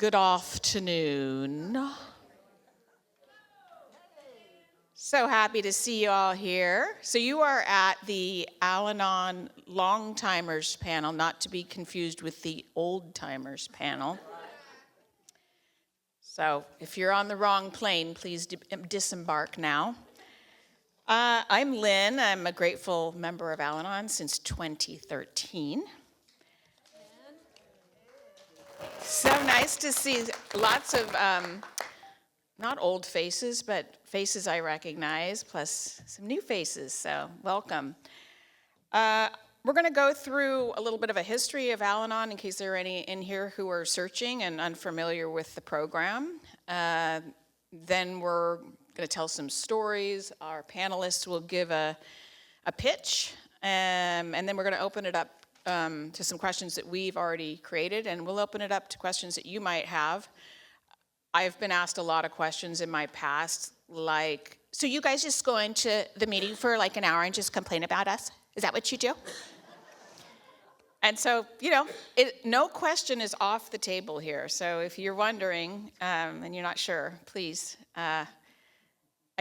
Good afternoon. So happy to see you all here. So you are at the Al-Anon Long-Timers panel, not to be confused with the Old-Timers panel. So if you're on the wrong plane, please disembark now. I'm Lynn. I'm a grateful member of Al-Anon since 2013. So nice to see lots of, not old faces, but faces I recognize, plus some new faces, so welcome. We're going to go through a little bit of a history of Al-Anon in case there are any in here who are searching and unfamiliar with the program. Then we're going to tell some stories. Our panelists will give a pitch, and then we're going to open it up to some questions that we've already created, and we'll open it up to questions that you might have. I've been asked a lot of questions in my past, like, so you guys just go into the meeting for like an hour and just complain about us? Is that what you do? And so, no question is off the table here. So if you're wondering and you're not sure, please, I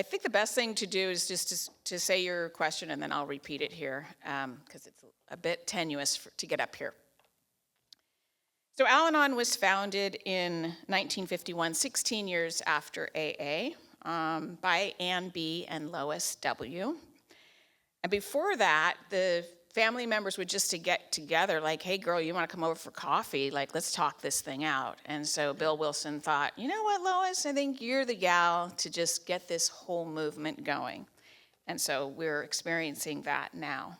think the best thing to do is just to say your question, and then I'll repeat it here because it's a bit tenuous to get up here. So Al-Anon was founded in 1951, 16 years after AA, by Ann B. and Lois W. And before that, the family members would just to get together, like, hey, girl, you want to come over for coffee? Like, let's talk this thing out. And so Bill Wilson thought, you know what, Lois, I think you're the gal to just get this whole movement going. And so we're experiencing that now.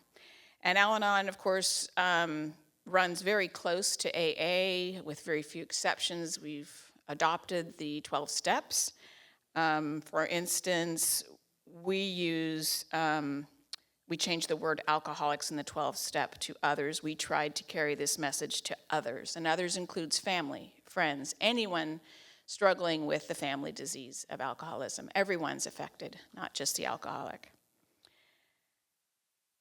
And Al-Anon, of course, runs very close to AA with very few exceptions. We've adopted the 12 steps. For instance, we changed the word alcoholics in the 12 step to others. We tried to carry this message to others, and others includes family, friends, anyone struggling with the family disease of alcoholism. Everyone's affected, not just the alcoholic.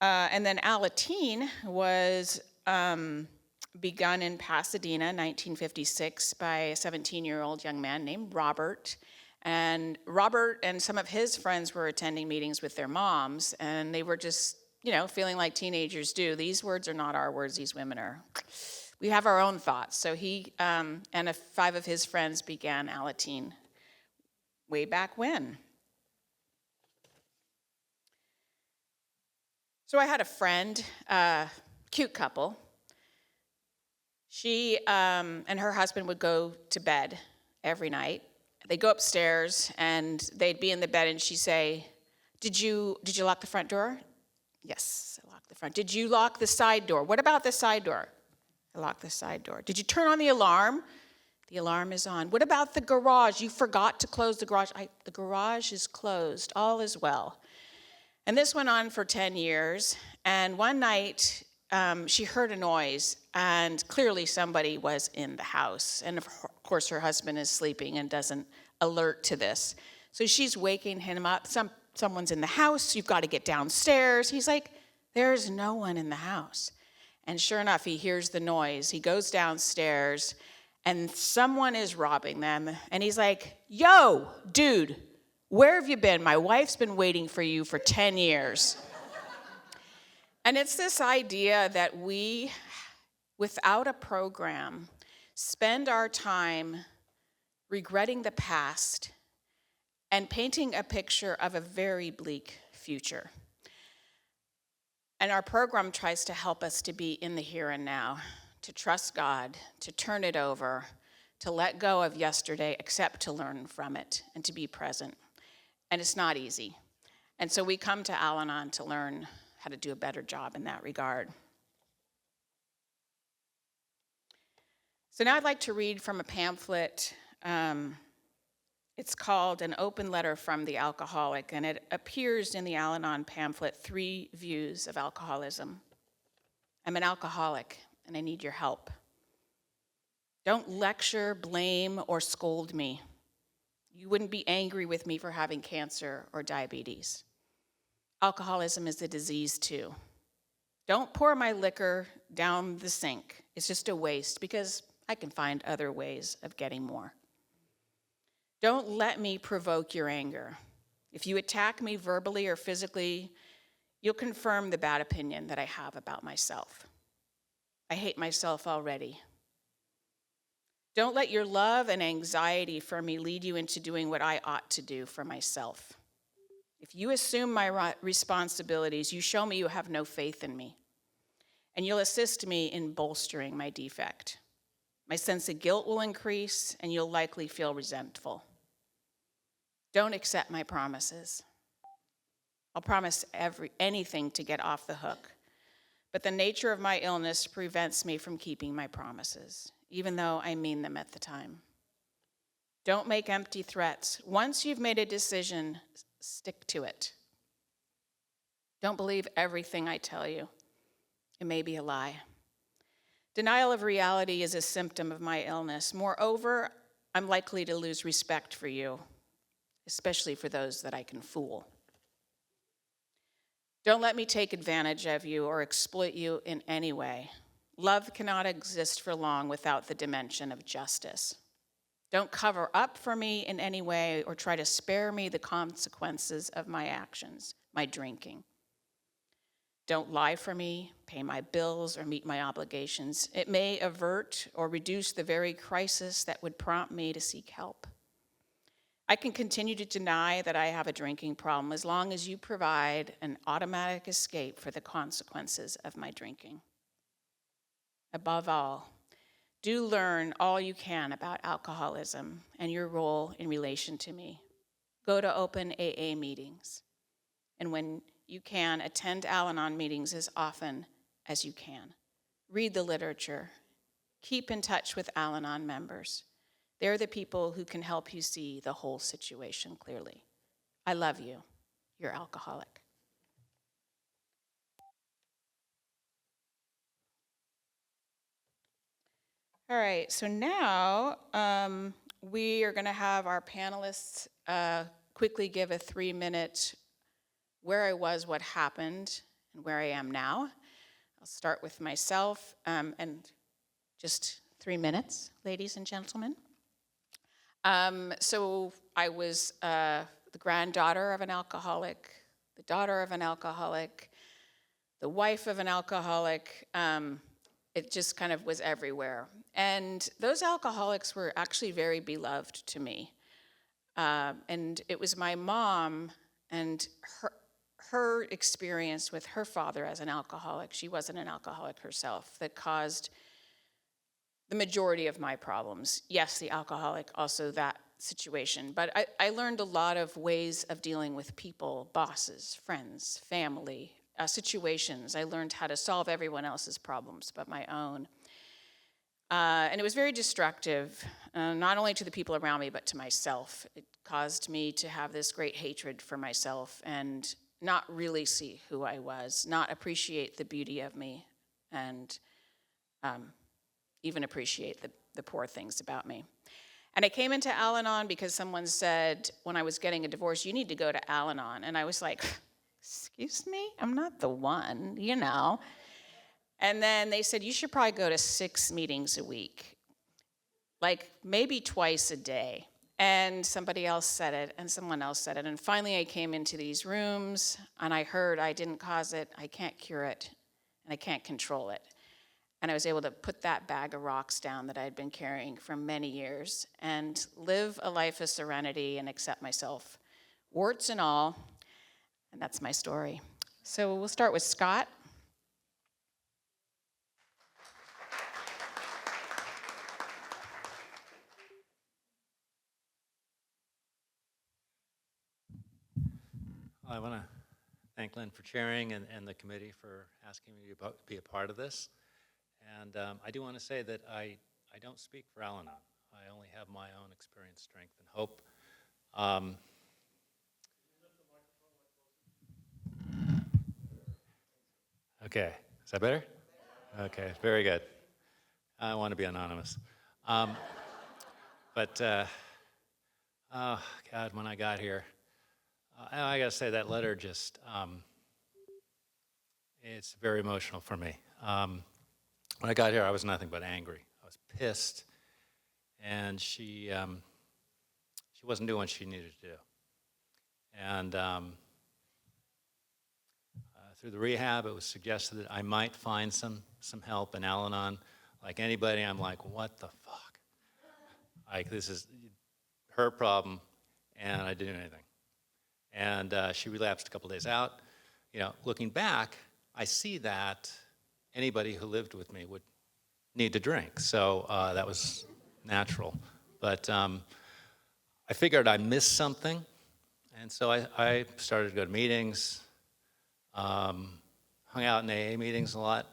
And then Al-Anon was begun in Pasadena, 1956, by a 17-year-old young man named Robert. And Robert and some of his friends were attending meetings with their moms, and they were just, feeling like teenagers do. These words are not our words, these women are. We have our own thoughts. So he and 5 of his friends began Al-Anon way back when. So I had a friend, cute couple. She and her husband would go to bed every night. They'd go upstairs, and they'd be in the bed, and she'd say, Did you lock the front door? Yes, I locked the front. Did you lock the side door? What about the side door? I locked the side door. Did you turn on the alarm? The alarm is on. What about the garage? You forgot to close the garage. The garage is closed. All is well. And this went on for 10 years, and one night she heard a noise, and clearly somebody was in the house. And of course, her husband is sleeping and doesn't alert to this. So she's waking him up. Someone's in the house. You've got to get downstairs. He's like, there's no one in the house. And sure enough, he hears the noise. He goes downstairs, and someone is robbing them. And he's like, yo, dude, where have you been? My wife's been waiting for you for 10 years. And it's this idea that we, without a program, spend our time regretting the past and painting a picture of a very bleak future. And our program tries to help us to be in the here and now, to trust God, to turn it over, to let go of yesterday, except to learn from it and to be present. And it's not easy. And so we come to Al-Anon to learn how to do a better job in that regard. So now I'd like to read from a pamphlet. It's called An Open Letter from the Alcoholic, and it appears in the Al-Anon pamphlet, 3 Views of Alcoholism. I'm an alcoholic, and I need your help. Don't lecture, blame, or scold me. You wouldn't be angry with me for having cancer or diabetes. Alcoholism is a disease too. Don't pour my liquor down the sink. It's just a waste because I can find other ways of getting more. Don't let me provoke your anger. If you attack me verbally or physically, you'll confirm the bad opinion that I have about myself. I hate myself already. Don't let your love and anxiety for me lead you into doing what I ought to do for myself. If you assume my responsibilities, you show me you have no faith in me, and you'll assist me in bolstering my defect. My sense of guilt will increase, and you'll likely feel resentful. Don't accept my promises. I'll promise anything to get off the hook, but the nature of my illness prevents me from keeping my promises, even though I mean them at the time. Don't make empty threats. Once you've made a decision, stick to it. Don't believe everything I tell you. It may be a lie. Denial of reality is a symptom of my illness. Moreover, I'm likely to lose respect for you, especially for those that I can fool. Don't let me take advantage of you or exploit you in any way. Love cannot exist for long without the dimension of justice. Don't cover up for me in any way or try to spare me the consequences of my actions, my drinking. Don't lie for me, pay my bills, or meet my obligations. It may avert or reduce the very crisis that would prompt me to seek help. I can continue to deny that I have a drinking problem as long as you provide an automatic escape for the consequences of my drinking. Above all, do learn all you can about alcoholism and your role in relation to me. Go to open AA meetings, and when you can, attend Al-Anon meetings as often as you can. Read the literature. Keep in touch with Al-Anon members. They're the people who can help you see the whole situation clearly. I love you, your alcoholic. All right, so now we are going to have our panelists quickly give a 3-minute where I was, what happened, and where I am now. I'll start with myself, and just 3 minutes, ladies and gentlemen. So I was the granddaughter of an alcoholic, the daughter of an alcoholic, the wife of an alcoholic. It just kind of was everywhere. And those alcoholics were actually very beloved to me. And it was my mom and her experience with her father as an alcoholic, she wasn't an alcoholic herself, that caused the majority of my problems. Yes, the alcoholic, also that situation. But I learned a lot of ways of dealing with people, bosses, friends, family, situations. I learned how to solve everyone else's problems but my own. And it was very destructive, not only to the people around me, but to myself. It caused me to have this great hatred for myself and not really see who I was, not appreciate the beauty of me, and even appreciate the poor things about me. And I came into Al-Anon because someone said, when I was getting a divorce, you need to go to Al-Anon. And I was like, excuse me? I'm not the one, you know. And then they said, you should probably go to 6 meetings a week, like maybe twice a day. And somebody else said it, and someone else said it. And finally I came into these rooms, and I heard I didn't cause it, I can't cure it, and I can't control it. And I was able to put that bag of rocks down that I had been carrying for many years and live a life of serenity and accept myself, warts and all. And that's my story. So we'll start with Scott. I want to thank Lynn for chairing and the committee for asking me to be a part of this. And I do want to say that I don't speak for Al-Anon. I only have my own experience, strength, and hope. Okay, is that better? Okay, very good. I want to be anonymous. But, oh, God, when I got here, I got to say that letter just, it's very emotional for me. When I got here, I was nothing but angry. I was was pissed, and she wasn't doing what she needed to do. And through the rehab, it was suggested that I might find some help in Al-Anon. Like anybody, I'm like, what the fuck? Like, this is her problem, and I didn't do anything. And she relapsed a couple days out. You know, looking back, I see that anybody who lived with me would need to drink. So that was natural. But I figured I missed something, and so I started to go to meetings, hung out in AA meetings a lot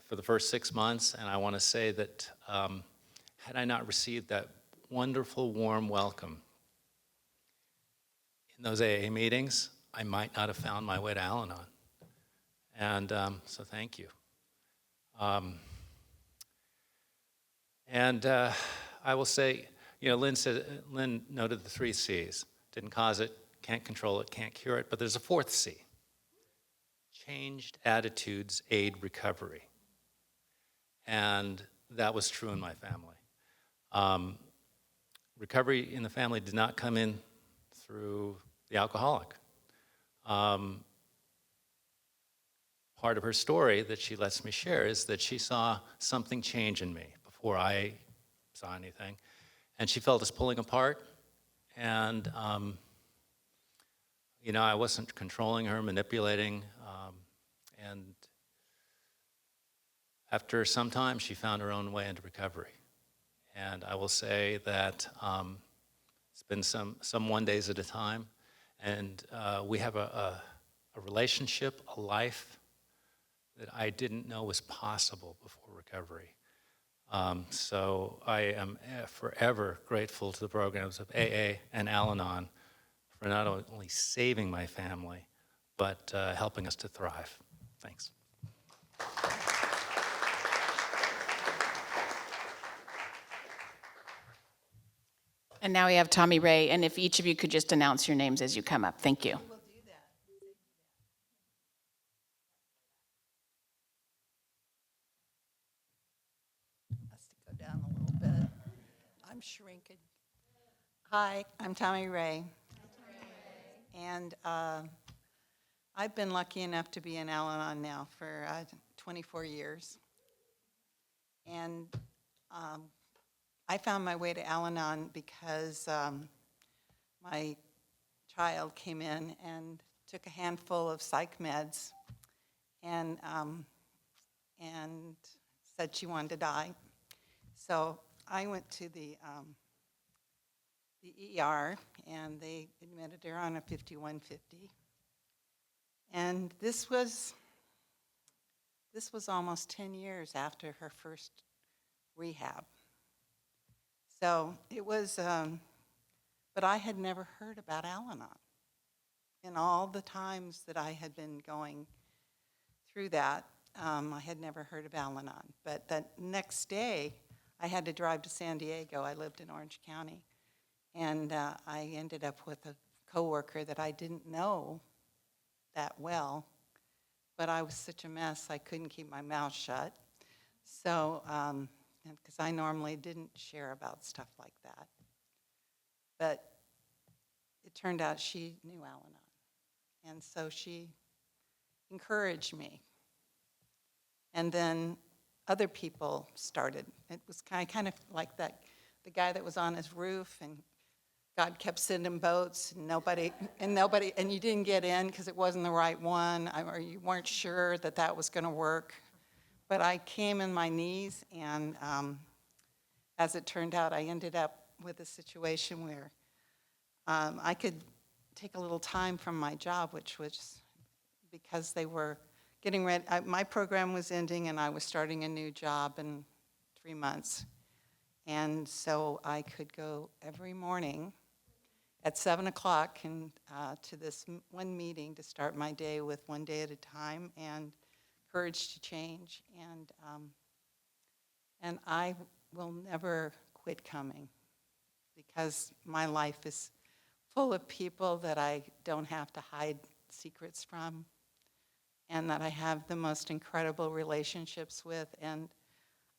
for the first 6 months, and I want to say that had I not received that wonderful, warm welcome in those AA meetings, I might not have found my way to Al-Anon. And so thank you. And I will say, you know, Lynn noted the 3 C's. Didn't cause it, can't control it, can't cure it, but there's a 4th C. Changed attitudes aid recovery. And that was true in my family. Recovery in the family did not come in through the alcoholic. Part of her story that she lets me share is that she saw something change in me before I saw anything. And she felt us pulling apart. And, you know, I wasn't controlling her, manipulating. And after some time, she found her own way into recovery. And I will say that it's been some 1 days at a time. And we have a relationship, a life that I didn't know was possible before recovery. So I am forever grateful to the programs of AA and Al-Anon for not only saving my family, but helping us to thrive. Thanks. And now we have Tommy Ray, and if each of you could just announce your names as you come up. Thank you. We'll do that. Has to go down a little bit. I'm shrinking. Hi, I'm Tommy Ray. And I've been lucky enough to be in Al-Anon now for 24 years. And I found my way to Al-Anon because my child came in and took a handful of psych meds and said she wanted to die. So I went to the ER, and they admitted her on a 5150. And this was almost 10 years after her first rehab. So it was, but I had never heard about Al-Anon. In all the times that I had been going through that, I had never heard of Al-Anon. But that next day, I had to drive to San Diego. I lived in Orange County. And I ended up with a coworker that I didn't know that well. But I was such a mess, I couldn't keep my mouth shut. So, because I normally didn't share about stuff like that. But it turned out she knew Al-Anon. And so she encouraged me. And then other people started. It was kind of like that, the guy that was on his roof, and God kept sending boats, and nobody, and you didn't get in because it wasn't the right one, or you weren't sure that that was going to work. But I came in my knees, and as it turned out, I ended up with a situation where I could take a little time from my job, which was because they were getting ready. My program was ending, and I was starting a new job in 3 months. And so I could go every morning at 7 o'clock and to this one meeting to start my day with one day at a time and courage to change. And I will never quit coming because my life is full of people that I don't have to hide secrets from, and that I have the most incredible relationships with. And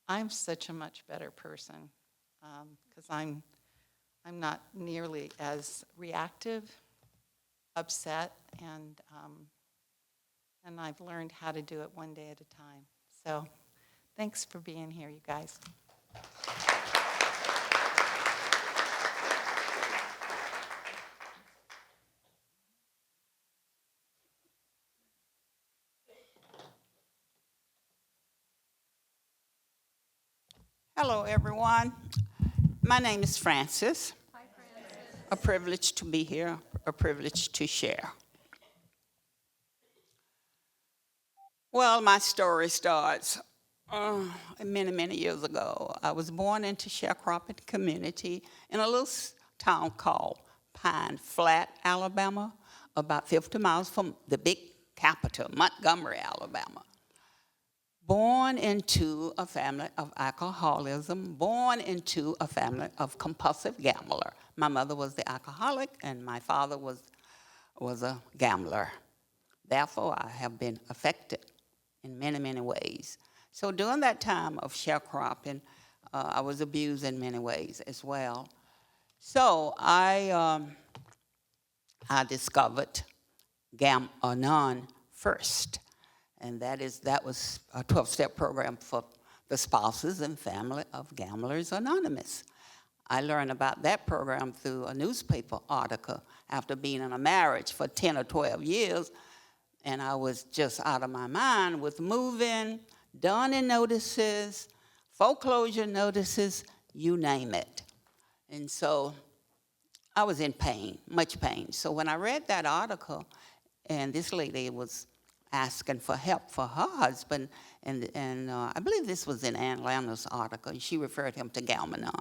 I'm such a much better person because I'm not nearly as reactive, upset, and I've learned how to do it one day at a time. So thanks for being here, you guys. Hello, everyone. My name is Frances. Hi, Frances. A privilege to be here, a privilege to share. Well, my story starts many, many years ago. I was born into sharecropping community in a little town called Pine Flat, Alabama, about 50 miles from the big capital, Montgomery, Alabama. Born into a family of alcoholism, born into a family of compulsive gambler. My mother was the alcoholic and my father was a gambler. Therefore, I have been affected in many, many ways. So during that time of sharecropping, I was abused in many ways as well. So I discovered Al-Anon first. And that was a 12-step program for the spouses and family of Gamblers Anonymous. I learned about that program through a newspaper article after being in a marriage for 10 or 12 years, and I was just out of my mind with moving, donning notices, foreclosure notices, you name it. And so I was in pain, much pain. So when I read that article, and this lady was asking for help for her husband, and I believe this was in Ann Lander's article, and she referred him to Al-Anon.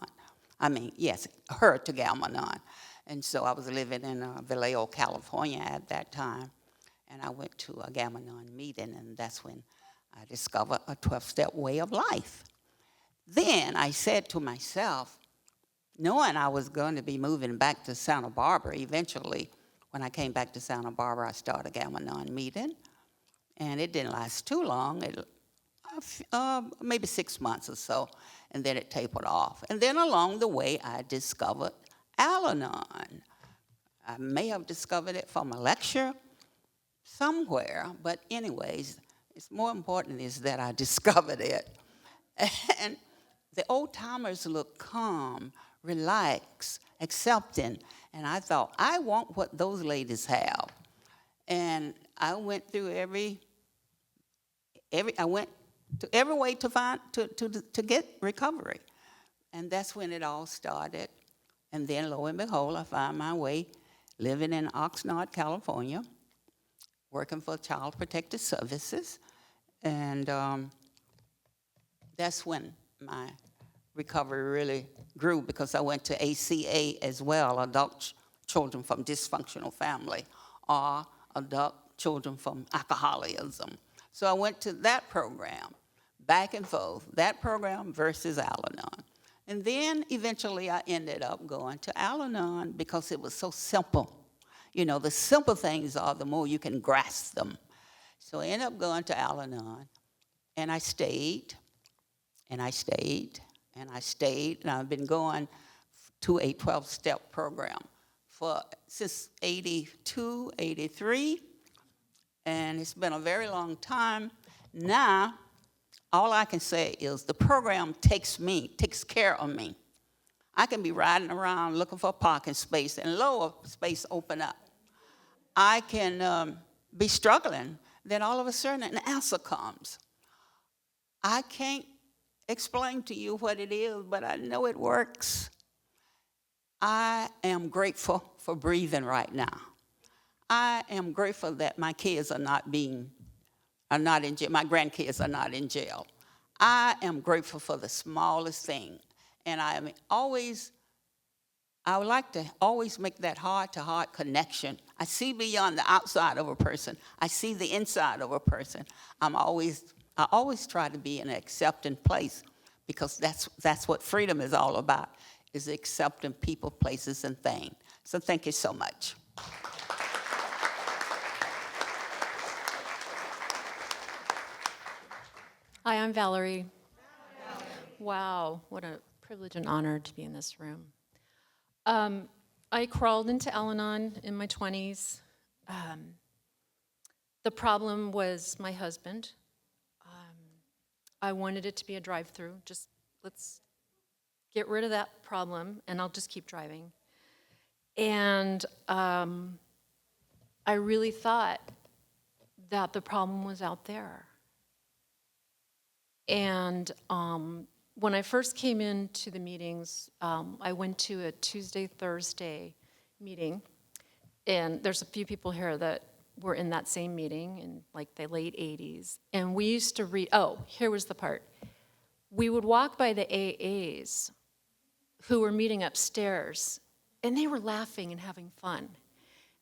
Her to Al-Anon. And so I was living in Vallejo, California at that time, and I went to a Al-Anon meeting, and that's when I discovered a 12-step way of life. Then I said to myself, knowing I was going to be moving back to Santa Barbara eventually, when I came back to Santa Barbara, I started Al-Anon meeting. And it didn't last too long, maybe 6 months or so, and then it tapered off. And then along the way, I discovered Al-Anon. I may have discovered it from a lecture somewhere, but anyways, it's more important is that I discovered it. And the old-timers look calm, relaxed, accepting, and I thought, I want what those ladies have. And I went through every way to get recovery, and that's when it all started. And then, lo and behold, I found my way living in Oxnard, California, working for Child Protective Services, and that's when my recovery really grew because I went to ACA as well, adult children from dysfunctional family, or adult children from alcoholism. So I went to that program, back and forth, that program versus Al-Anon. And then eventually I ended up going to Al-Anon because it was so simple. You know, the simple things are the more you can grasp them. So I ended up going to Al-Anon, and I stayed, and I stayed, and I stayed, and I've been going to a 12-step program since 82, 83, and it's been a very long time. Now, all I can say is the program takes care of me. I can be riding around looking for a parking space, and lower space open up. I can be struggling, then all of a sudden an answer comes. I can't explain to you what it is, but I know it works. I am grateful for breathing right now. I am grateful that my kids are not in jail. My grandkids are not in jail. I am grateful for the smallest thing. And I would like to always make that heart-to-heart connection. I see beyond the outside of a person. I see the inside of a person. I always try to be in an accepting place because that's what freedom is all about, is accepting people, places, and things. So thank you so much. Hi, I'm Valerie. Wow, what a privilege and honor to be in this room. I crawled into Al-Anon in my 20s. The problem was my husband. I wanted it to be a drive-through. Just let's get rid of that problem, and I'll just keep driving. And I really thought that the problem was out there. And when I first came into the meetings, I went to a Tuesday, Thursday meeting, and there's a few people here that were in that same meeting in like the late 80s. And we used to read, oh, here was the part. We would walk by the AAs who were meeting upstairs, and they were laughing and having fun.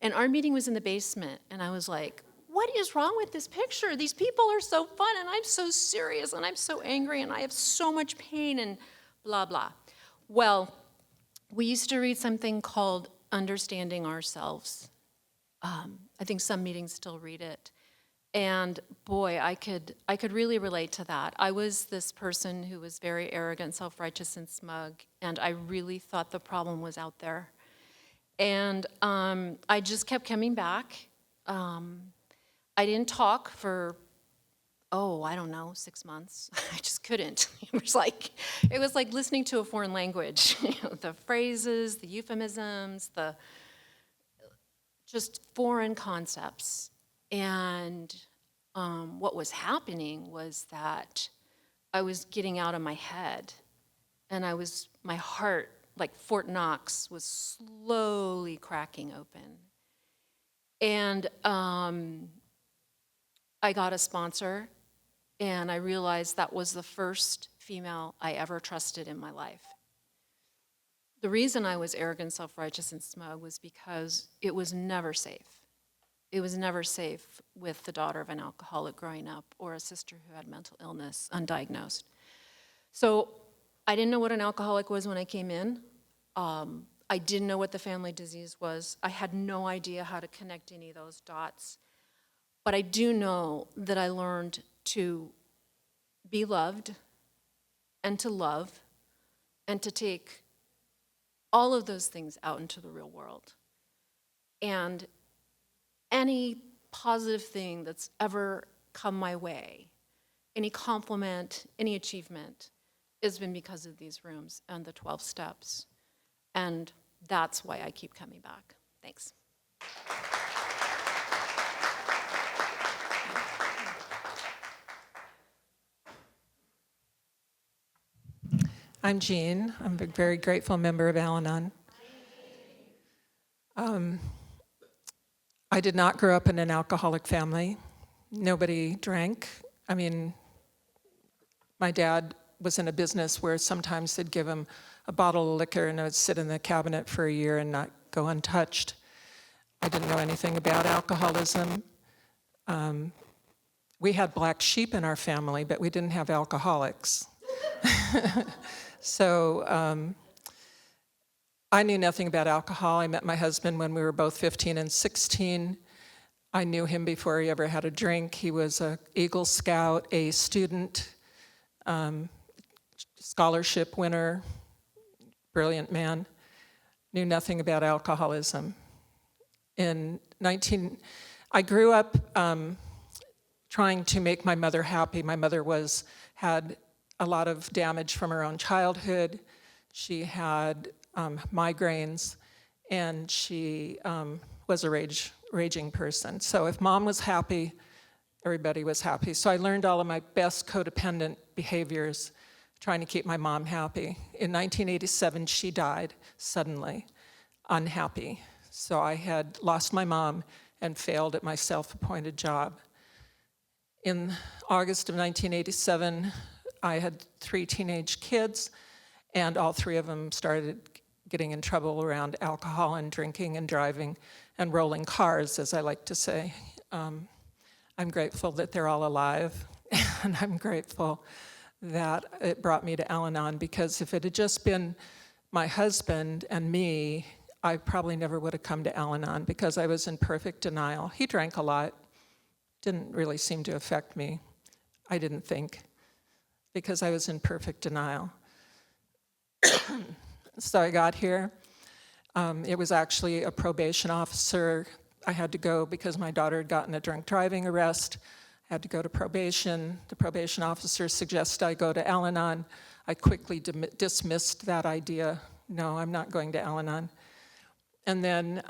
And our meeting was in the basement, and I was like, what is wrong with this picture? These people are so fun, and I'm so serious, and I'm so angry, and I have so much pain, and blah, blah. Well, we used to read something called Understanding Ourselves. I think some meetings still read it. And boy, I could really relate to that. I was this person who was very arrogant, self-righteous, and smug, and I really thought the problem was out there. And I just kept coming back. I didn't talk for, I don't know, 6 months. I just couldn't. It was like listening to a foreign language. The phrases, the euphemisms, the just foreign concepts. And what was happening was that I was getting out of my head, and my heart, like Fort Knox, was slowly cracking open. And I got a sponsor, and I realized that was the first female I ever trusted in my life. The reason I was arrogant, self-righteous, and smug was because it was never safe. It was never safe with the daughter of an alcoholic growing up or a sister who had mental illness, undiagnosed. So I didn't know what an alcoholic was when I came in. I didn't know what the family disease was. I had no idea how to connect any of those dots. But I do know that I learned to be loved and to love and to take all of those things out into the real world. And any positive thing that's ever come my way, any compliment, any achievement, has been because of these rooms and the 12 steps. And that's why I keep coming back. Thanks. I'm Jean. I'm a very grateful member of Al-Anon. I did not grow up in an alcoholic family. Nobody drank. I mean, my dad was in a business where sometimes they'd give him a bottle of liquor and it would sit in the cabinet for a year and not go untouched. I didn't know anything about alcoholism. We had black sheep in our family, but we didn't have alcoholics. So I knew nothing about alcohol. I met my husband when we were both 15 and 16. I knew him before he ever had a drink. He was an Eagle Scout, a student, scholarship winner, brilliant man. Knew nothing about alcoholism. I grew up trying to make my mother happy. My mother had a lot of damage from her own childhood. She had migraines, and she was a raging person. So if mom was happy, everybody was happy. So I learned all of my best codependent behaviors trying to keep my mom happy. In 1987, she died suddenly, unhappy. So I had lost my mom and failed at my self-appointed job. In August of 1987, I had 3 teenage kids, and all 3 of them started getting in trouble around alcohol and drinking and driving and rolling cars, as I like to say. I'm grateful that they're all alive, and I'm grateful that it brought me to Al-Anon, because if it had just been my husband and me, I probably never would have come to Al-Anon, because I was in perfect denial. He drank a lot, didn't really seem to affect me, I didn't think. because I was in perfect denial. So I got here. It was actually a probation officer. I had to go because my daughter had gotten a drunk driving arrest. I had to go to probation. The probation officer suggested I go to Al-Anon. I quickly dismissed that idea. No, I'm not going to Al-Anon. And then,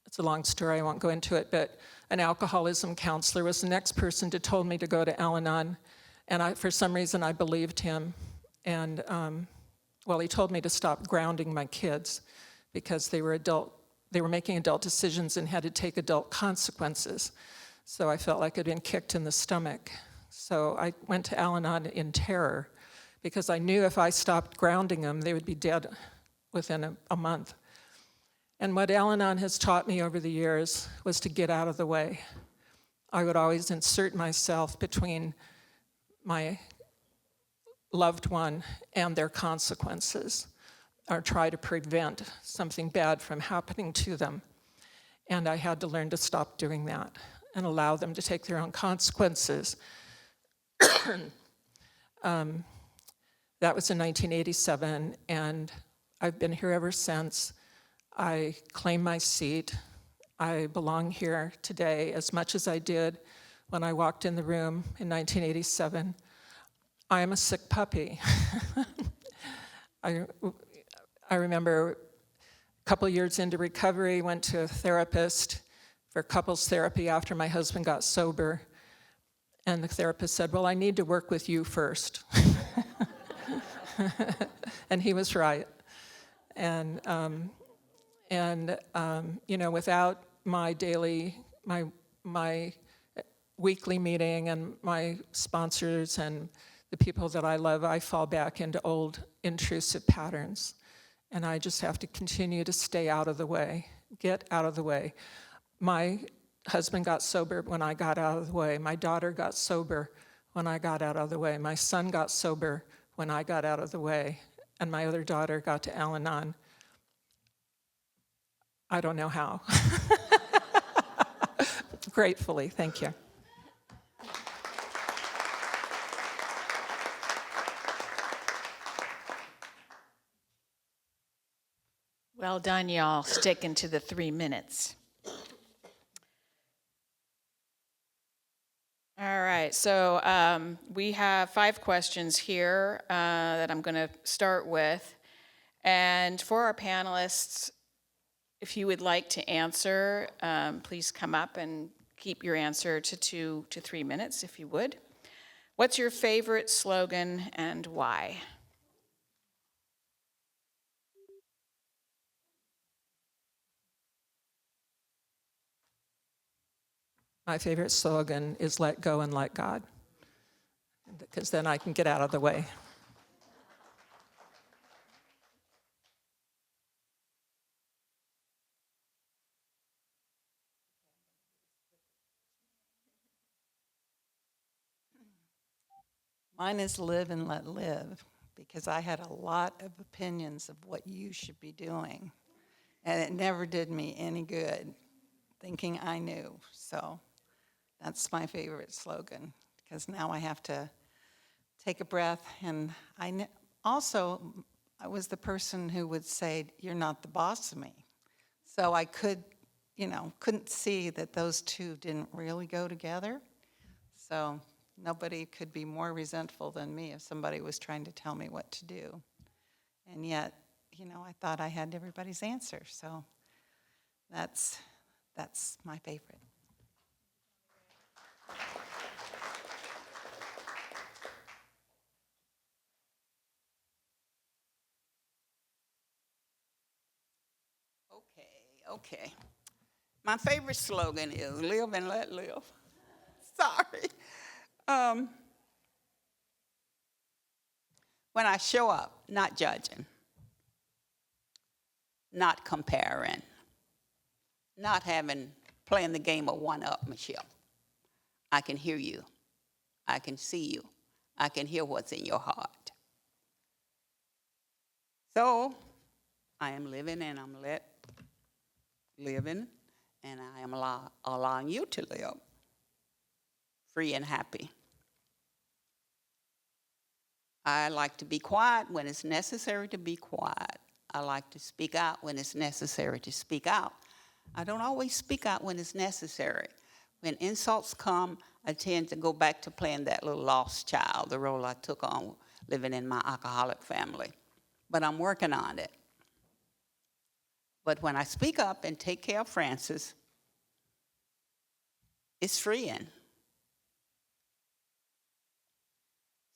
it's a long story, I won't go into it, but an alcoholism counselor was the next person to told me to go to Al-Anon. And for some reason, I believed him. And, he told me to stop grounding my kids because they were making adult decisions and had to take adult consequences. So I felt like I'd been kicked in the stomach. So I went to Al-Anon in terror because I knew if I stopped grounding them, they would be dead within a month. And what Al-Anon has taught me over the years was to get out of the way. I would always insert myself between my loved one and their consequences, or try to prevent something bad from happening to them. And I had to learn to stop doing that and allow them to take their own consequences. That was in 1987, and I've been here ever since. I claim my seat. I belong here today as much as I did when I walked in the room in 1987. I am a sick puppy. I remember a couple years into recovery, went to a therapist for couples therapy after my husband got sober. And the therapist said, well, I need to work with you first. And he was right. And without my weekly meeting and my sponsors and the people that I love, I fall back into old intrusive patterns. And I just have to continue to stay out of the way, get out of the way. My husband got sober when I got out of the way. My daughter got sober when I got out of the way. My son got sober when I got out of the way. And my other daughter got to Al-Anon. I don't know how. Gratefully, thank you. Well done, y'all, sticking to the 3 minutes. All right, so we have 5 questions here that I'm going to start with. And for our panelists, if you would like to answer, please come up and keep your answer to 2 to 3 minutes, if you would. What's your favorite slogan and why? My favorite slogan is let go and let God, because then I can get out of the way. Mine is live and let live, because I had a lot of opinions of what you should be doing. And it never did me any good thinking I knew. So that's my favorite slogan, because now I have to take a breath. And I was the person who would say, you're not the boss of me. So I couldn't see that those two didn't really go together. So nobody could be more resentful than me if somebody was trying to tell me what to do. And yet, I thought I had everybody's answer. So that's my favorite. Okay. My favorite slogan is live and let live. Sorry. When I show up, not judging, not comparing, not playing the game of one-upmanship. I can hear you. I can see you. I can hear what's in your heart. So I am living and I'm living, and I am allowing you to live free and happy. I like to be quiet when it's necessary to be quiet. I like to speak out when it's necessary to speak out. I don't always speak out when it's necessary. When insults come, I tend to go back to playing that little lost child, the role I took on living in my alcoholic family. But I'm working on it. But when I speak up and take care of Francis, it's freeing.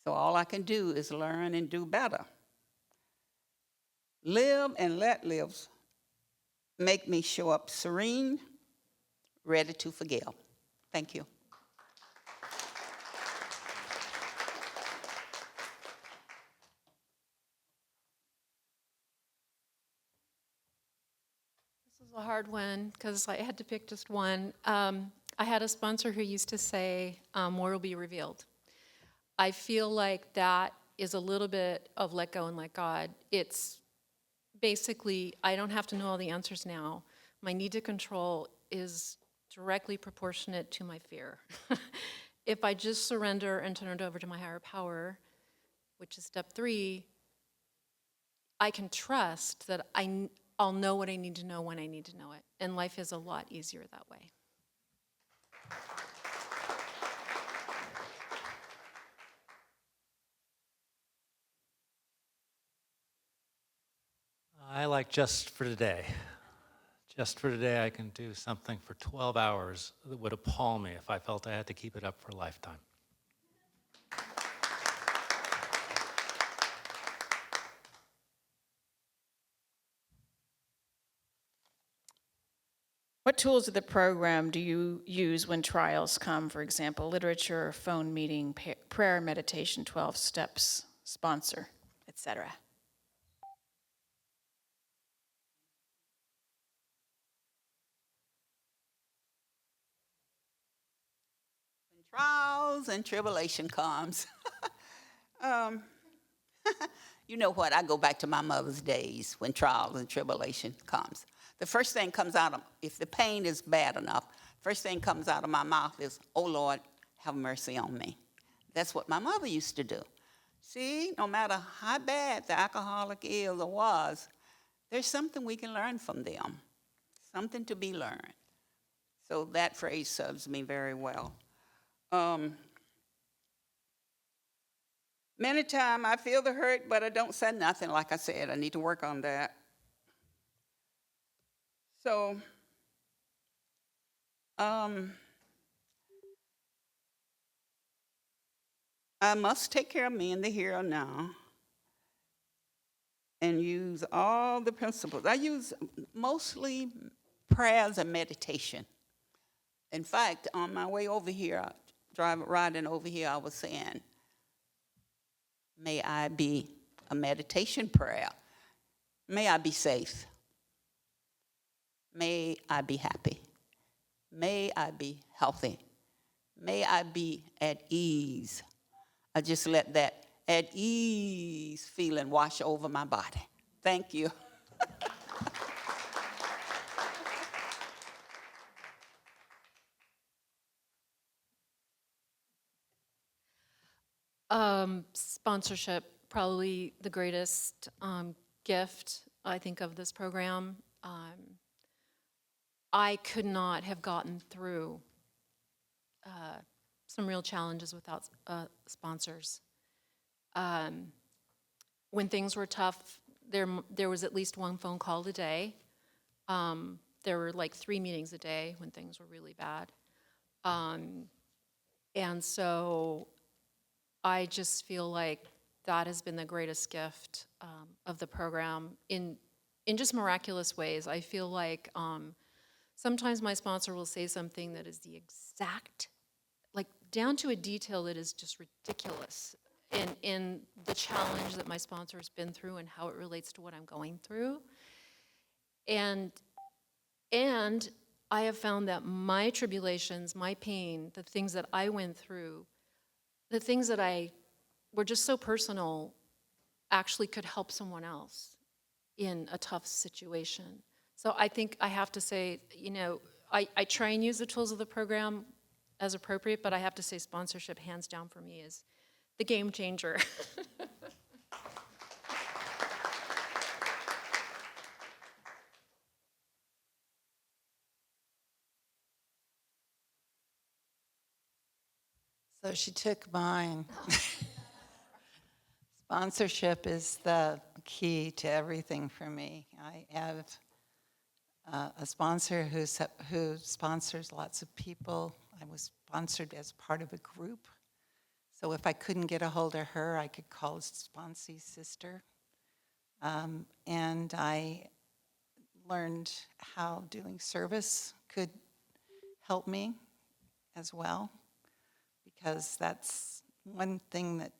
So all I can do is learn and do better. Live and let live make me show up serene, ready to forgive. Thank you. This is a hard one because I had to pick just one. I had a sponsor who used to say, more will be revealed. I feel like that is a little bit of let go and let God. It's basically, I don't have to know all the answers now. My need to control is directly proportionate to my fear. If I just surrender and turn it over to my higher power, which is step 3, I can trust that I'll know what I need to know when I need to know it. And life is a lot easier that way. I like just for today. Just for today, I can do something for 12 hours that would appall me if I felt I had to keep it up for a lifetime. What tools of the program do you use when trials come? For example, literature, phone meeting, prayer, meditation, 12 steps, sponsor, etc. When trials and tribulation comes, um, you know what? I go back to my mother's days when trials and tribulation comes. The first thing comes out of, if the pain is bad enough, first thing comes out of my mouth is, "Oh Lord, have mercy on me." That's what my mother used to do. See, no matter how bad the alcoholic is or was, there's something we can learn from them, something to be learned. So that phrase serves me very well. Many times I feel the hurt, but I don't say nothing. Like I said, I need to work on that. So, I must take care of me in the here and now and use all the principles. I use mostly prayers and meditation. In fact, on my way over here, riding over here, I was saying, may I be a meditation prayer. May I be safe. May I be happy. May I be healthy. May I be at ease. I just let that at ease feeling wash over my body. Thank you. Sponsorship, probably the greatest gift, I think, of this program. I could not have gotten through some real challenges without sponsors. When things were tough, there was at least one phone call a day. There were like 3 meetings a day when things were really bad. And so I just feel like that has been the greatest gift of the program in just miraculous ways. I feel like sometimes my sponsor will say something that is the exact, like down to a detail that is just ridiculous in the challenge that my sponsor has been through and how it relates to what I'm going through. And I have found that my tribulations, my pain, the things that I went through, the things that were just so personal actually could help someone else in a tough situation. So I think I have to say, I try and use the tools of the program as appropriate, but I have to say sponsorship, hands down for me, is the game changer. So she took mine. Sponsorship is the key to everything for me. I have a sponsor who sponsors lots of people. I was sponsored as part of a group. So if I couldn't get a hold of her, I could call Sponsee's sister. And I learned how doing service could help me as well, because that's one thing that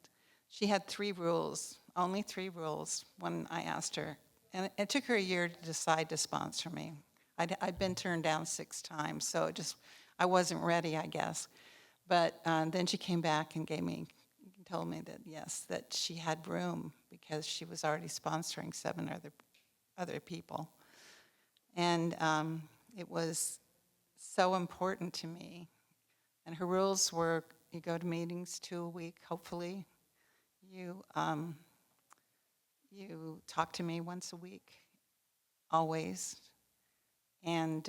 she had 3 rules, only 3 rules when I asked her. And it took her a year to decide to sponsor me. I'd been turned down 6 times, so I wasn't ready, I guess. But then she came back and told me that yes, that she had room because she was already sponsoring 7 other people. And it was so important to me. And her rules were, you go to meetings 2 a week, hopefully. You talk to me once a week, always. And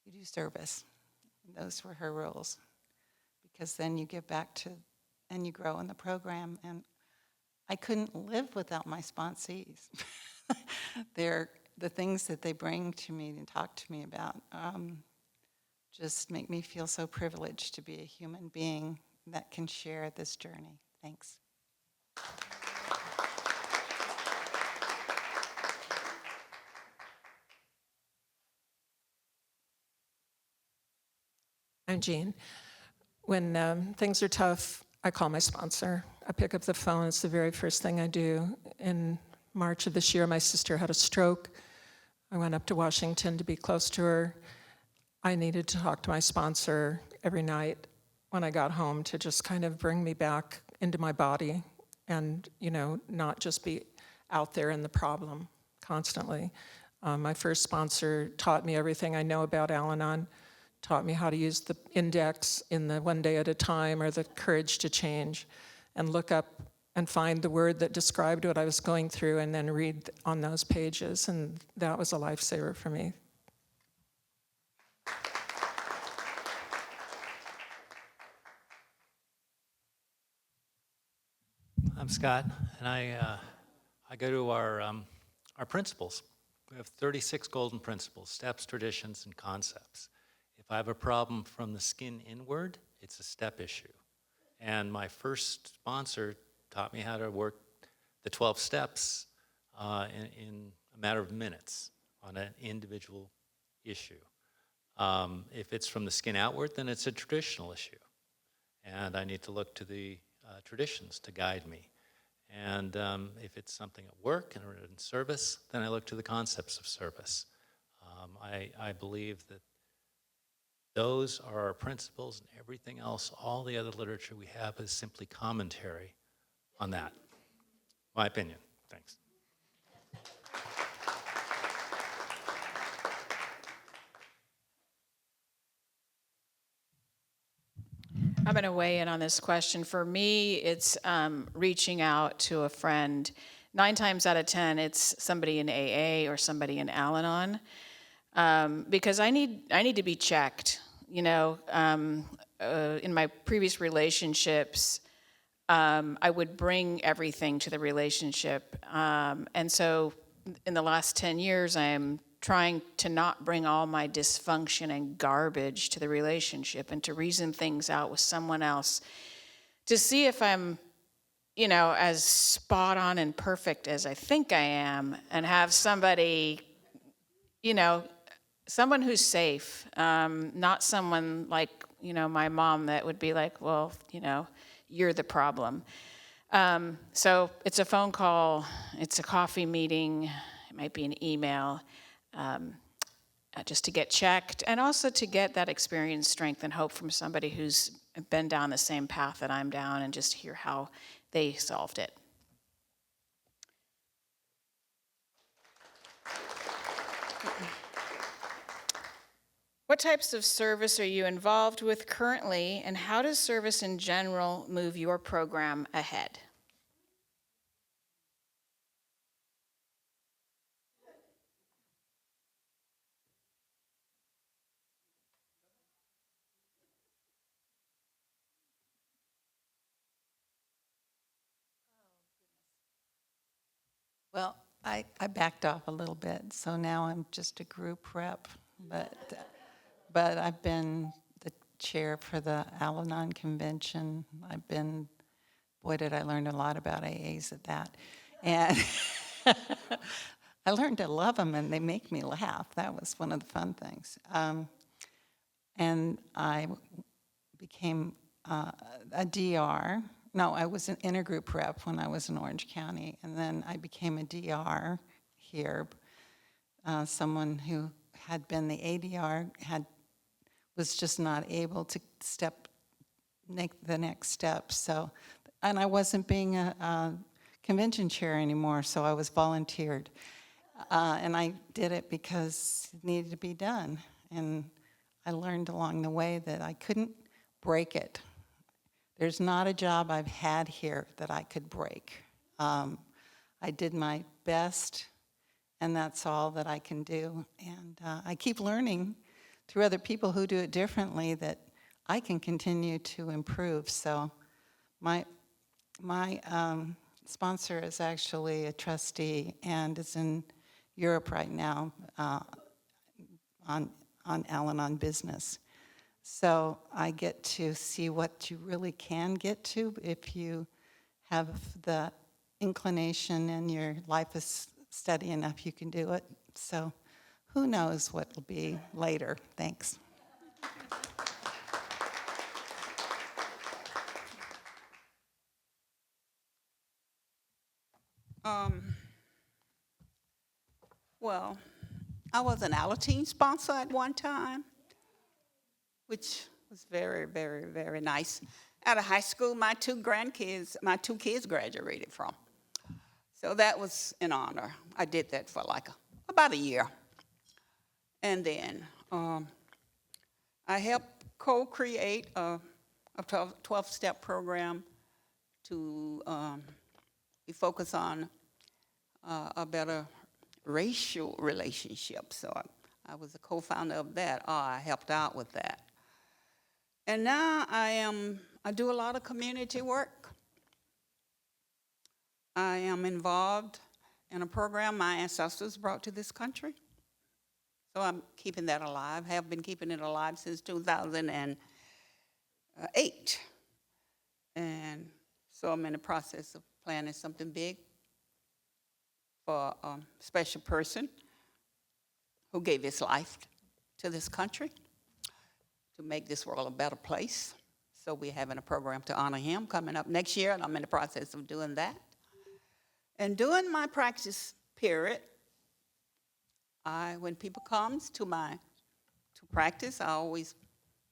you do service. Those were her rules. Because then you give back and you grow in the program. And I couldn't live without my sponsees. They're the things that they bring to me and talk to me about just make me feel so privileged to be a human being that can share this journey. Thanks. I'm Jean. When things are tough, I call my sponsor. I pick up the phone. It's the very first thing I do. In March of this year, my sister had a stroke. I went up to Washington to be close to her. I needed to talk to my sponsor every night when I got home to just kind of bring me back into my body and, not just be out there in the problem constantly. My first sponsor taught me everything I know about Al-Anon, taught me how to use the index in the 1 day at a time or the courage to change and look up and find the word that described what I was going through and then read on those pages. And that was a lifesaver for me. I'm Scott, and I go to our principles. We have 36 golden principles, steps, traditions, and concepts. If I have a problem from the skin inward, it's a step issue. And my first sponsor taught me how to work the 12 steps in a matter of minutes on an individual issue. If it's from the skin outward, then it's a traditional issue. And I need to look to the traditions to guide me. And if it's something at work and in service, then I look to the concepts of service. I believe that those are our principles, and everything else, all the other literature we have is simply commentary on that. My opinion. Thanks. I'm going to weigh in on this question. For me, it's reaching out to a friend. 9 times out of 10, it's somebody in AA or somebody in Al-Anon, because I need to be checked. In my previous relationships, I would bring everything to the relationship, and so in the last 10 years, I'm trying to not bring all my dysfunction and garbage to the relationship and to reason things out with someone else to see if I'm, as spot on and perfect as I think I am, and have somebody, someone who's safe, not someone like, my mom that would be like, well, you're the problem. So it's a phone call, it's a coffee meeting, it might be an email, just to get checked, and also to get that experience, strength, and hope from somebody who's been down the same path that I'm down, and just hear how they solved it. What types of service are you involved with currently, and how does service in general move your program ahead? Well, I backed off a little bit, so now I'm just a group rep. But I've been the chair for the Al-Anon convention. Boy, did I learn a lot about AAs at that. And I learned to love them, and they make me laugh. That was one of the fun things. And I became a DR. No, I was an intergroup rep when I was in Orange County, and then I became a DR here. Someone who had been the ADR was just not able to make the next step. So, and I wasn't being a convention chair anymore, so I was volunteered. And I did it because it needed to be done. And I learned along the way that I couldn't break it. There's not a job I've had here that I could break. I did my best, and that's all that I can do. And I keep learning through other people who do it differently that I can continue to improve. So my sponsor is actually a trustee and is in Europe right now on Al-Anon business. So I get to see what you really can get to if you have the inclination and your life is steady enough, you can do it. So who knows what will be later. Thanks. Well, I was an Al-Anon sponsor at one time, which was very, very, very nice. Out of high school, my two kids graduated from. So that was an honor. I did that for about a year. And then I helped co-create a 12-step program to we focus on a better racial relationship. So I was a co-founder of that. I helped out with that. And now I do a lot of community work. I am involved in a program my ancestors brought to this country. So I'm keeping that alive, have been keeping it alive since 2008. And so I'm in the process of planning something big for a special person who gave his life to this country to make this world a better place. So we're having a program to honor him coming up next year, and I'm in the process of doing that. And during my practice period, when people comes to practice, I always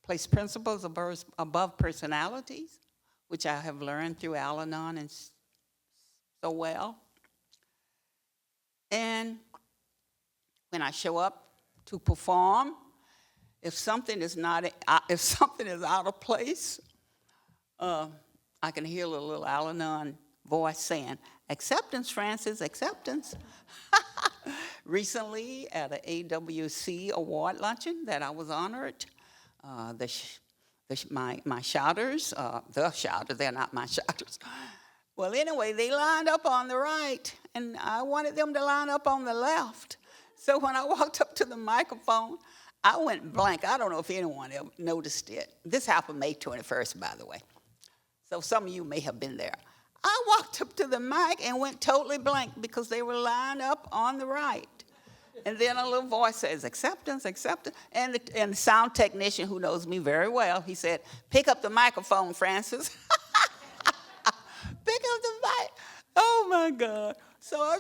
place principles above personalities, which I have learned through Al-Anon and so well. And when I show up to perform, if something is out of place, I can hear a little Al-Anon voice saying, "Acceptance, Francis, acceptance." Recently, at an AWC award luncheon that I was honored, my shouters, they're not my shouters. Well, anyway, they lined up on the right, and I wanted them to line up on the left. So when I walked up to the microphone, I went blank. I don't know if anyone ever noticed it. This happened May 21st, by the way. So some of you may have been there. I walked up to the mic and went totally blank because they were lined up on the right. And then a little voice says, "Acceptance, acceptance." And the sound technician, who knows me very well, he said, "Pick up the microphone, Francis." Pick up the mic. Oh, my God. So I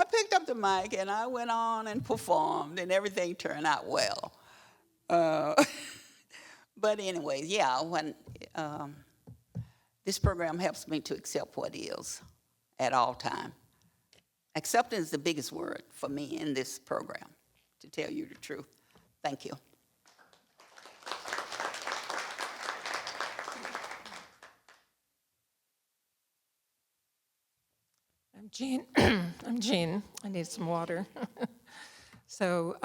picked up the mic, and I went on and performed, and everything turned out well. But anyways, yeah, when this program helps me to accept what is at all time. Acceptance is the biggest word for me in this program, to tell you the truth. Thank you. I'm Jean. I'm Jean. I need some water. So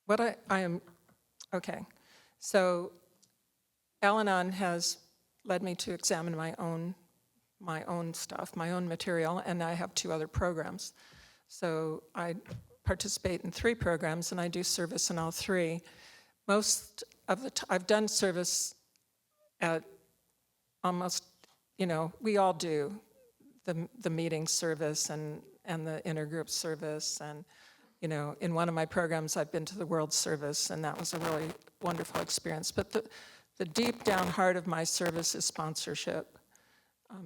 what I am, okay. So Al-Anon has led me to examine my my own stuff, my own material, and I have 2 other programs. So I participate in 3 programs, and I do service in all 3. Most of the I've done service at almost, we all do the meeting service and the intergroup service. And, in one of my programs, I've been to the World Service, and that was a really wonderful experience. But the deep down heart of my service is sponsorship,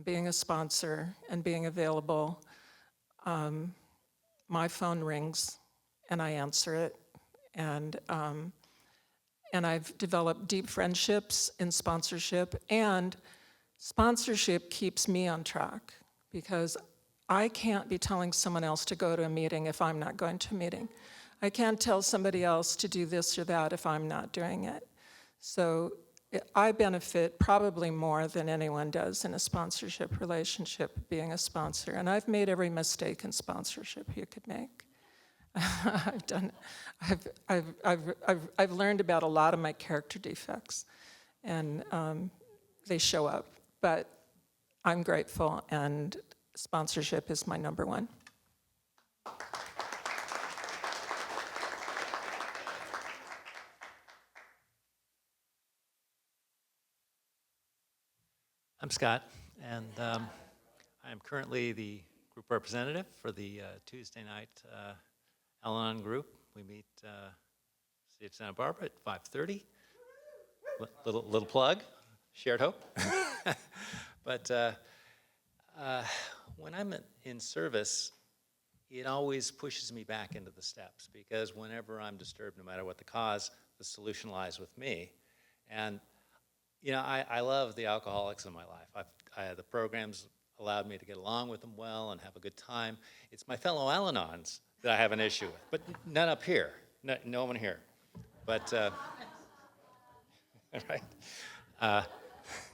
being a sponsor and being available. My phone rings, and I answer it. And I've developed deep friendships in sponsorship, and sponsorship keeps me on track because I can't be telling someone else to go to a meeting if I'm not going to a meeting. I can't tell somebody else to do this or that if I'm not doing it. So I benefit probably more than anyone does in a sponsorship relationship, being a sponsor. And I've made every mistake in sponsorship you could make. I've learned about a lot of my character defects, and they show up. But I'm grateful, and sponsorship is my number one. I'm Scott, and I am currently the group representative for the Tuesday night Al-Anon group. We meet City of Santa Barbara at 5:30. Little plug, shared hope. But when I'm in service, it always pushes me back into the steps, because whenever I'm disturbed, no matter what the cause, the solution lies with me. And I love the alcoholics in my life. The programs allowed me to get along with them well and have a good time. It's my fellow Al-Anons that I have an issue with, but none up here. No one here. But, right?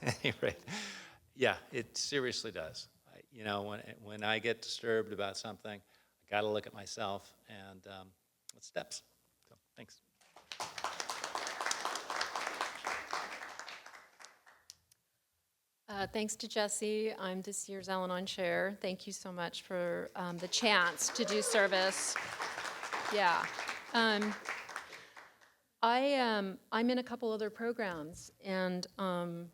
Anyway, yeah, it seriously does. When I get disturbed about something, I got to look at myself and what steps. So, thanks. Thanks to Jesse. I'm this year's Al-Anon chair. Thank you so much for the chance to do service. Yeah. I'm in a couple other programs, and I'm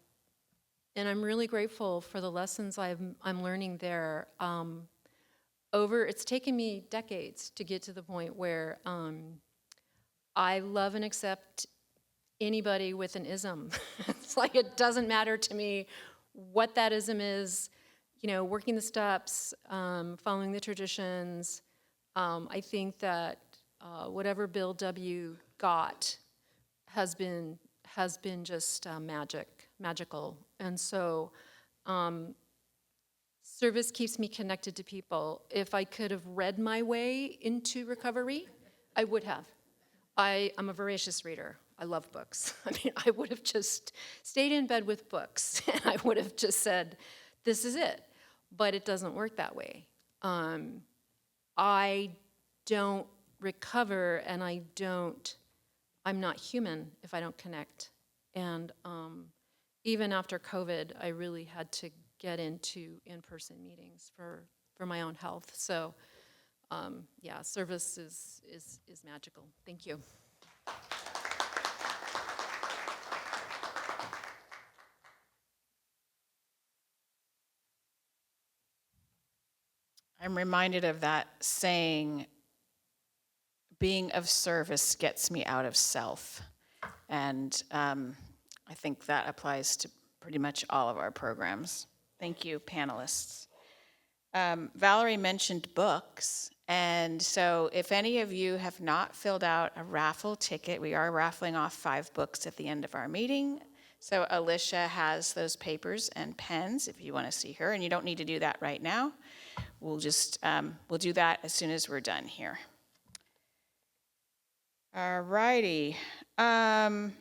really grateful for the lessons I'm learning there. It's taken me decades to get to the point where I love and accept anybody with an ism. It's like it doesn't matter to me what that ism is, working the steps, following the traditions. I think that whatever Bill W. got has been just magical. And so service keeps me connected to people. If I could have read my way into recovery, I would have. I'm a voracious reader. I love books. I mean, I would have just stayed in bed with books, and I would have just said, this is it. But it doesn't work that way. I don't recover, and I'm not human if I don't connect. And even after COVID, I really had to get into in-person meetings for my own health. So yeah, service is magical. Thank you. I'm reminded of that saying, being of service gets me out of self. And I think that applies to pretty much all of our programs. Thank you, panelists. Valerie mentioned books. And so if any of you have not filled out a raffle ticket, we are raffling off 5 books at the end of our meeting. So Alicia has those papers and pens if you want to see her, and you don't need to do that right now. We'll do that as soon as we're done here. All righty. When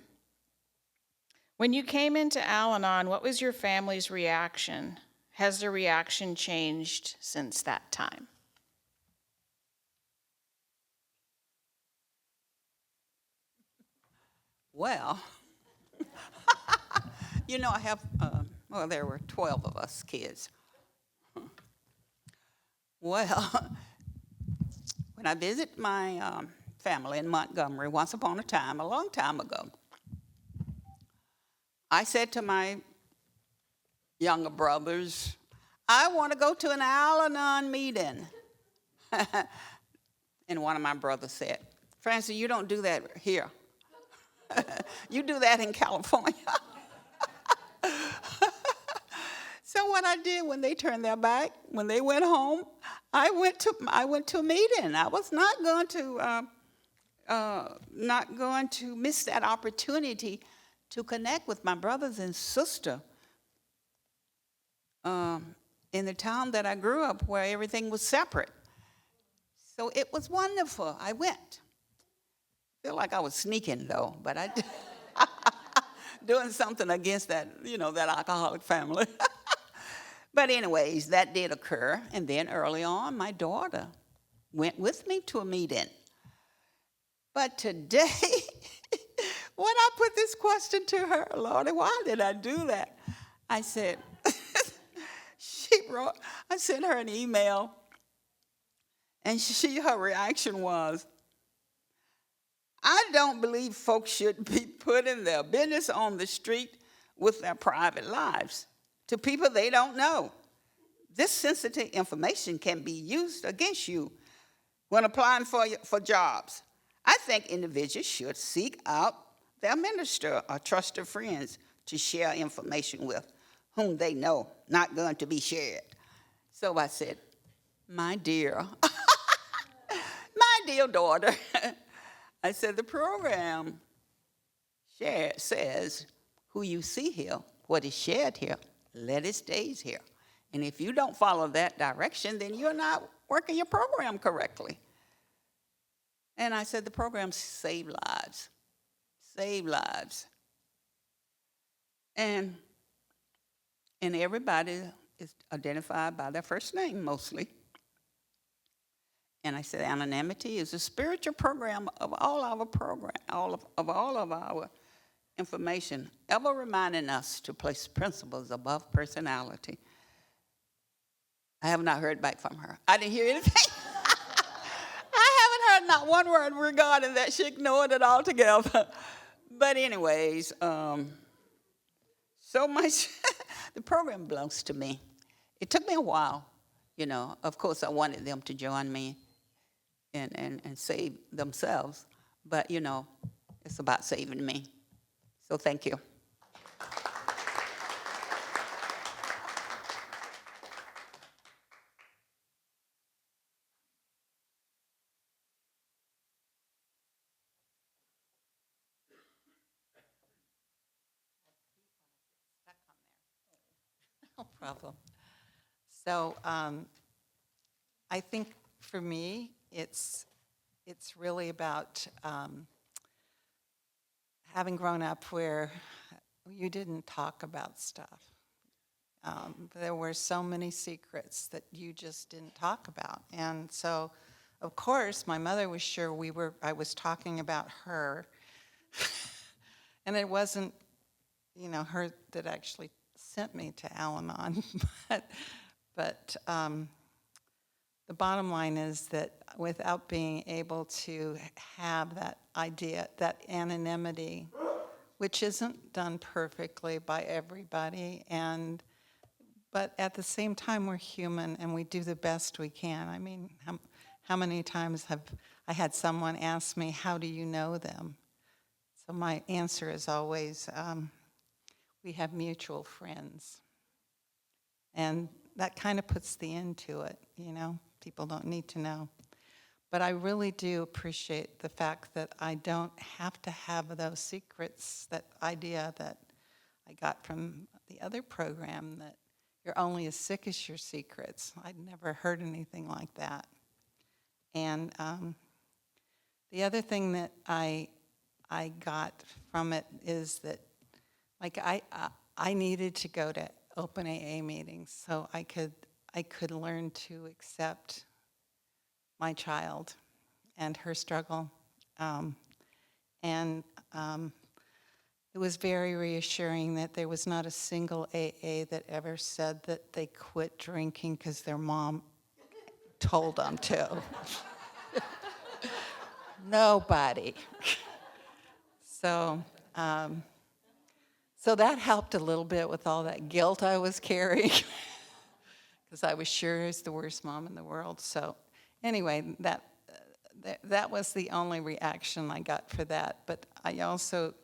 you came into Al-Anon, what was your family's reaction? Has the reaction changed since that time? Well, I have, there were 12 of us kids. Well, when I visit my family in Montgomery, once upon a time, a long time ago, I said to my younger brothers, I want to go to an Al-Anon meeting. And one of my brothers said, Francie, you don't do that here. You do that in California. So what I did when they turned their back, when they went home, I went to a meeting. I was not going to miss that opportunity to connect with my brothers and sister in the town that I grew up, where everything was separate. So it was wonderful. I went. Feel like I was sneaking though, but I did. Doing something against that, that alcoholic family. But anyways, that did occur. And then early on, my daughter went with me to a meeting. But today, when I put this question to her, Lordy, why did I do that? I said, I sent her an email, and her reaction was, I don't believe folks should be putting their business on the street with their private lives to people they don't know. This sensitive information can be used against you when applying for jobs. I think individuals should seek out their minister or trusted friends to share information with whom they know not going to be shared. So I said, my dear, my dear daughter, I said, the program says who you see here, what is shared here, let it stays here. And if you don't follow that direction, then you're not working your program correctly. And I said, the program save lives. Save lives. And everybody is identified by their first name mostly. And I said, anonymity is a spiritual program of all of our information, ever reminding us to place principles above personality. I have not heard back from her. I didn't hear anything. I haven't heard not one word regarding that. She ignored it altogether. But anyways, so much, the program belongs to me. It took me a while, Of course, I wanted them to join me and save themselves. But, it's about saving me. So thank you. No problem. So I think for me, it's really about having grown up where you didn't talk about stuff. There were so many secrets that you just didn't talk about. And so, of course, my mother was sure I was talking about her. And it wasn't, her that actually sent me to Al-Anon. but the bottom line is that without being able to have that idea, that anonymity, which isn't done perfectly by everybody, but at the same time we're human and we do the best we can. I mean, how many times have I had someone ask me, how do you know them? So my answer is always, we have mutual friends. And that kind of puts the end to it, People don't need to know. But I really do appreciate the fact that I don't have to have those secrets, that idea that I got from the other program, that you're only as sick as your secrets. I'd never heard anything like that. And the other thing that I got from it is that, I needed to go to open AA meetings so I could learn to accept my child and her struggle. It was very reassuring that there was not a single AA that ever said that they quit drinking because their mom told them to. Nobody. So, so that helped a little bit with all that guilt I was carrying, because I was sure I was the worst mom in the world. So anyway, that was the only reaction I got for that. But I also,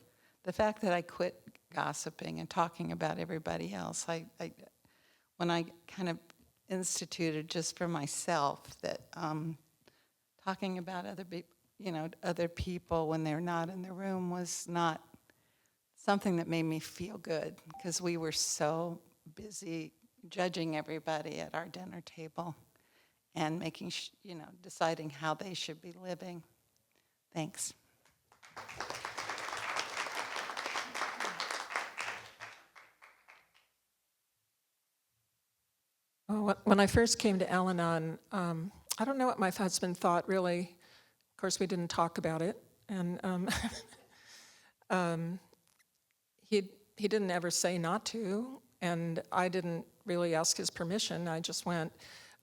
the fact that I quit gossiping and talking about everybody else, when I kind of instituted just for myself that talking about other people when they're not in the room was not something that made me feel good, because we were so busy judging everybody at our dinner table and making, deciding how they should be living. Thanks. Well, when I first came to Al-Anon, I don't know what my husband thought, really. Of course, we didn't talk about it. And he didn't ever say not to, and I didn't really ask his permission. I just went.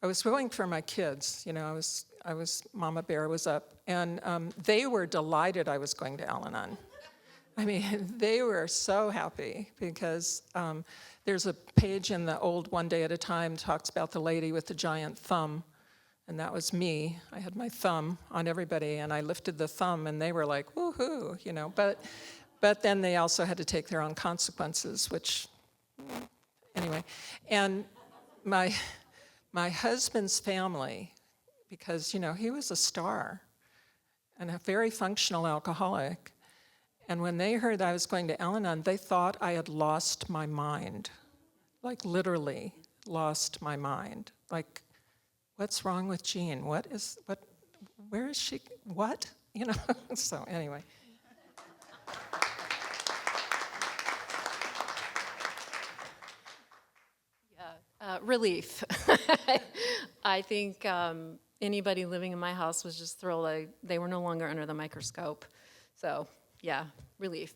I was going for my kids. I was Mama Bear was up, and they were delighted I was going to Al-Anon. I mean, they were so happy, because there's a page in the old One Day at a Time talks about the lady with the giant thumb, and that was me. I had my thumb on everybody, and I lifted the thumb, and they were like, woohoo, But then they also had to take their own consequences, which, anyway. And my husband's family, because, he was a star and a very functional alcoholic. And when they heard I was going to Al-Anon, they thought I had lost my mind, like literally lost my mind. Like, what's wrong with Jean? Where is she? What? So anyway. Relief. I think anybody living in my house was just thrilled. They were no longer under the microscope. So, yeah, relief.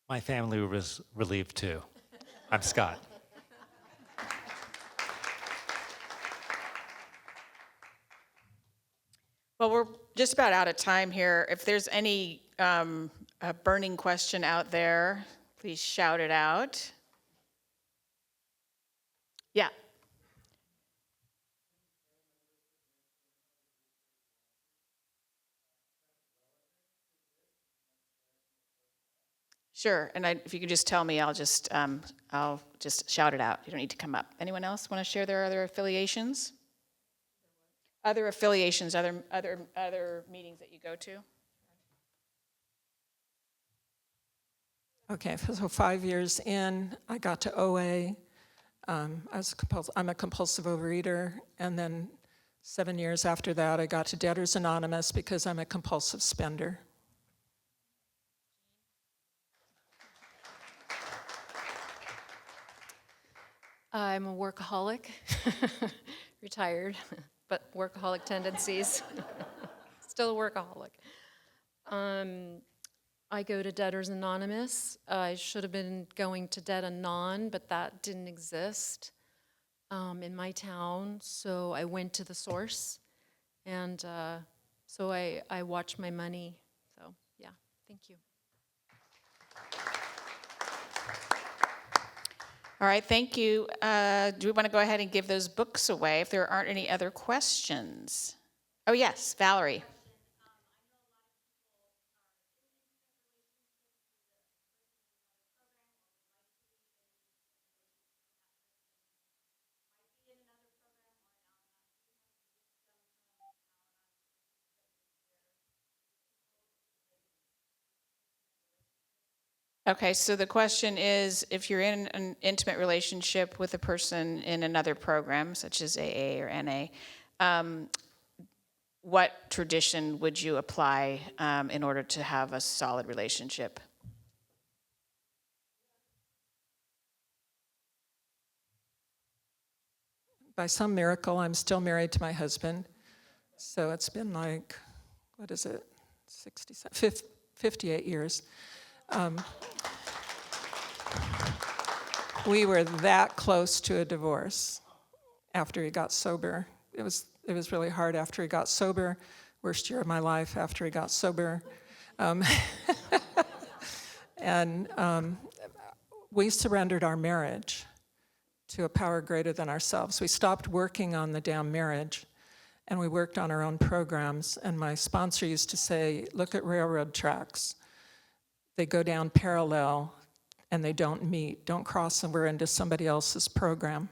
My family was relieved too. I'm Scott. Well, we're just about out of time here. If there's any a burning question out there, please shout it out. Yeah. Sure, and if you could just tell me, I'll just shout it out. You don't need to come up. Anyone else want to share their other affiliations? Other affiliations, other meetings that you go to? Okay, so 5 years in, I got to OA. I'm a compulsive overeater, and then 7 years after that, I got to Debtors Anonymous because I'm a compulsive spender. I'm a workaholic, retired, but workaholic tendencies. Still a workaholic. I go to Debtors Anonymous. I should have been going to Debt-A-Non, but that didn't exist in my town, so I went to the source, and so I watch my money. So, yeah, thank you. All right, thank you. Do we want to go ahead and give those books away if there aren't any other questions? Oh, yes, Valerie. Okay, so the question is, if you're in an intimate relationship with a person in another program, such as AA or NA, what tradition would you apply in order to have a solid relationship? By some miracle, I'm still married to my husband. So it's been like, 58 years. We were that close to a divorce after he got sober. It was really hard after he got sober. Worst year of my life after he got sober. And we surrendered our marriage to a power greater than ourselves. We stopped working on the damn marriage, and we worked on our own programs. And my sponsor used to say, look at railroad tracks. They go down parallel, and they don't meet. Don't cross over into somebody else's program.